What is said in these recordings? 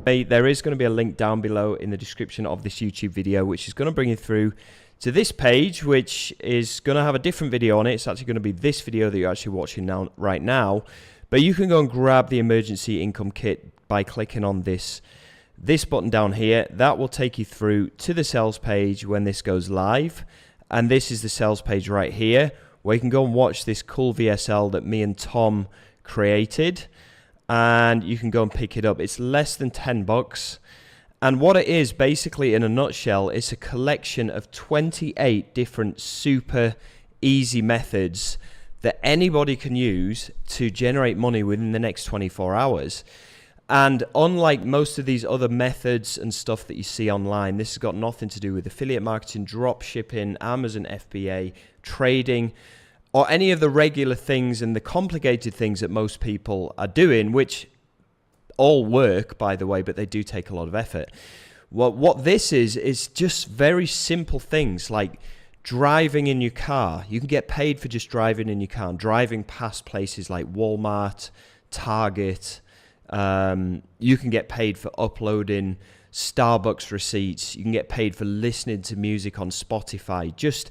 There is going to be a link down below in the description of this YouTube video, which is going to bring you through to this page, which is going to have a different video on it. It's actually going to be this video that you're actually watching right now. But you can go and grab the emergency income kit by clicking on this button down here. That will take you through to the sales page when this goes live. And this is the sales page right here, where you can go and watch this cool VSL that me and Tom created. And you can go and pick it up. It's less than 10 bucks. And what it is, basically, in a nutshell, it's a collection of 28 different super easy methods that anybody can use to generate money within the next 24 hours. And unlike most of these other methods and stuff that you see online, this has got nothing to do with affiliate marketing, drop shipping, Amazon FBA, trading, or any of the regular things and the complicated things that most people are doing, which all work, by the way, but they do take a lot of effort. Well, what this is just very simple things like driving in your car. You can get paid for just driving in your car and driving past places like Walmart, Target. You can get paid for uploading Starbucks receipts. You can get paid for listening to music on Spotify. Just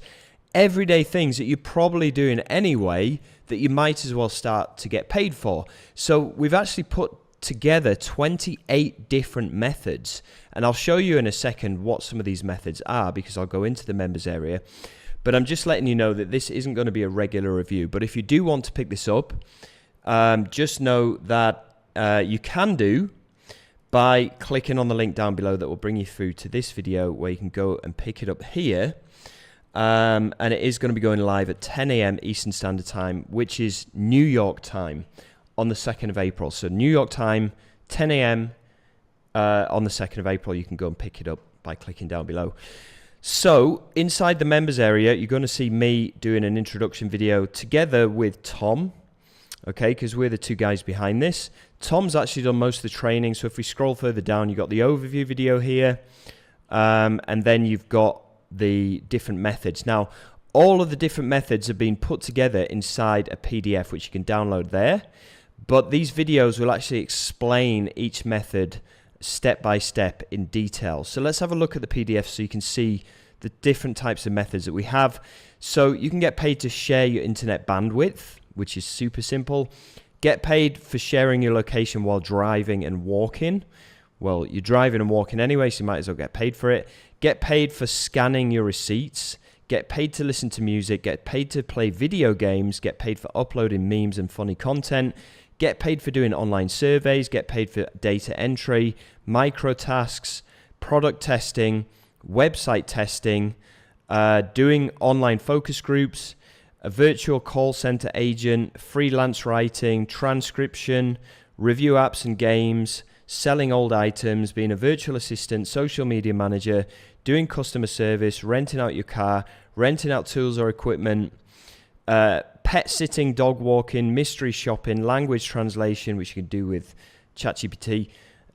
everyday things that you're probably doing anyway that you might as well start to get paid for. So we've actually put together 28 different methods, and I'll show you in a second what some of these methods are, because I'll go into the members area. But I'm just letting you know that this isn't going to be a regular review. But if you do want to pick this up, just know that you can do by clicking on the link down below that will bring you through to this video, where you can go and pick it up here. And it is going to be going live at 10 a.m. Eastern Standard Time, which is New York time, on the 2nd of April. So New York time, 10 a.m. On the 2nd of April. You can go and pick it up by clicking down below. So inside the members area, you're going to see me doing an introduction video together with Tom, okay, because we're the two guys behind this. Tom's actually done most of the training. So if we scroll further down, you've got the overview video here, and then you've got the different methods. Now, all of the different methods have been put together inside a PDF, which you can download there. But these videos will actually explain each method step by step in detail. So let's have a look at the PDF so you can see the different types of methods that we have. So you can get paid to share your internet bandwidth, which is super simple. Get paid for sharing your location while driving and walking. Well, you're driving and walking anyway, so you might as well get paid for it. Get paid for scanning your receipts. Get paid to listen to music. Get paid to play video games. Get paid for uploading memes and funny content. Get paid for doing online surveys. Get paid for data entry, micro tasks, product testing, website testing, doing online focus groups, a virtual call center agent, freelance writing, transcription, review apps and games, selling old items, being a virtual assistant, social media manager, doing customer service, renting out your car, renting out tools or equipment, pet sitting, dog walking, mystery shopping, language translation, which you can do with ChatGPT,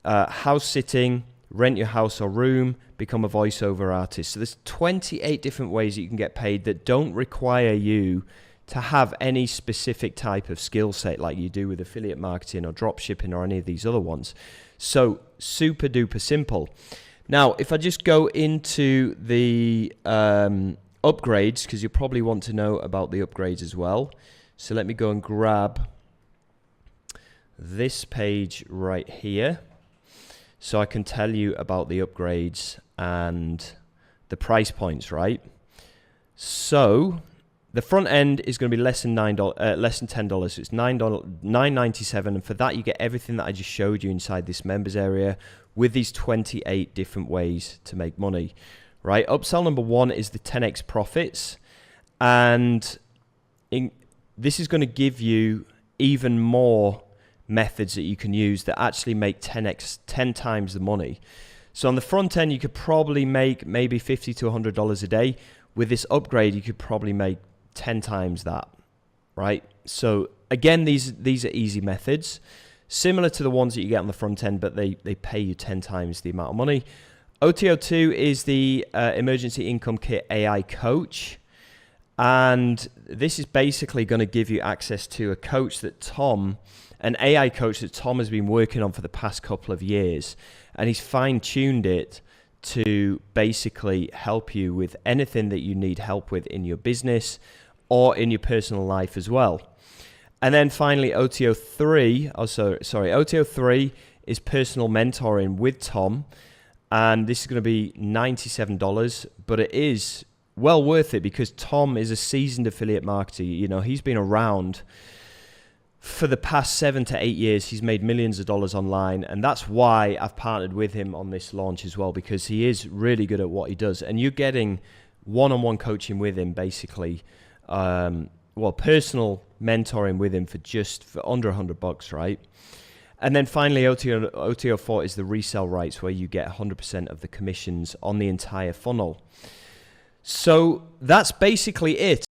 house sitting, rent your house or room, become a voiceover artist. So there's 28 different ways that you can get paid that don't require you to have any specific type of skill set like you do with affiliate marketing or drop shipping or any of these other ones. So super duper simple. Now, if I just go into the upgrades, because you probably want to know about the upgrades as well. So let me go and grab this page right here, so I can tell you about the upgrades and the price points, right? So the front end is going to be less than $10. So it's $9.97, and for that you get everything that I just showed you inside this members area with these 28 different ways to make money, right? Upsell number 1 is the 10x profits, and this is going to give you even more methods that you can use that actually make 10 times the money. So on the front end, you could probably make maybe $50 to $100 a day. With this upgrade, you could probably make 10 times that, right? So again, these are easy methods, similar to the ones that you get on the front end, but they pay you 10 times the amount of money. OTO2 is the Emergency Income Kit AI Coach. And this is basically going to give you access to a coach that an AI coach that Tom has been working on for the past couple of years. And he's fine-tuned it to basically help you with anything that you need help with in your business or in your personal life as well. And then finally, OTO 3 is personal mentoring with Tom. And this is going to be $97, but it is well worth it because Tom is a seasoned affiliate marketer. You know, he's been around for the past 7 to 8 years. He's made millions of dollars online, and that's why I've partnered with him on this launch as well, because he is really good at what he does. And you're getting one-on-one coaching with him, basically, personal mentoring with him for under $100, right? And then finally, OTO 4 is the resale rights, where you get 100% of the commissions on the entire funnel. So that's basically it.